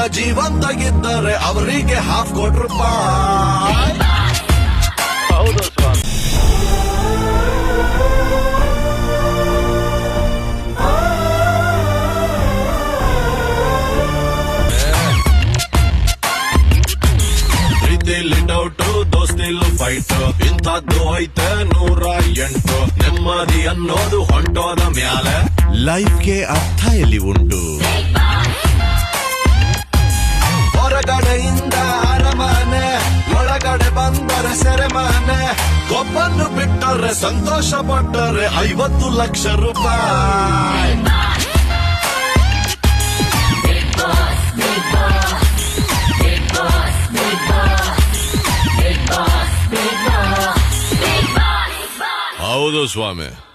ಜೀವಂತಾಗಿದ್ದಾರೆ ಅವರಿಗೆ ₹50,000. ಹೌದು ಸ್ವಾಮಿ. ಪ್ರೀತಿಲಿ doubt, ದೋಸ್ತಿಲು fight, ಇಂಥದ್ದು ಐತೆ 108. ನೆಮ್ಮದಿ ಅನ್ನೋದು ಹೊಂಟೋದ ಮ್ಯಾಲೆ ಲೈಫ್ಗೆ ಅರ್ಥ ಎಲ್ಲಿ ಉಂಟು. ಹೊರಗಡೆಯಿಂದ ಅರಮನೆ, ಒಳಗಡೆ ಬಂದರೆ ಸೆರೆಮನೆ. ಕೊಬ್ಬನ್ನು ಬಿಟ್ಟರೆ ಸಂತೋಷ ಪಟ್ಟರೆ ₹50,00,000. ಹೌದು ಸ್ವಾಮಿ.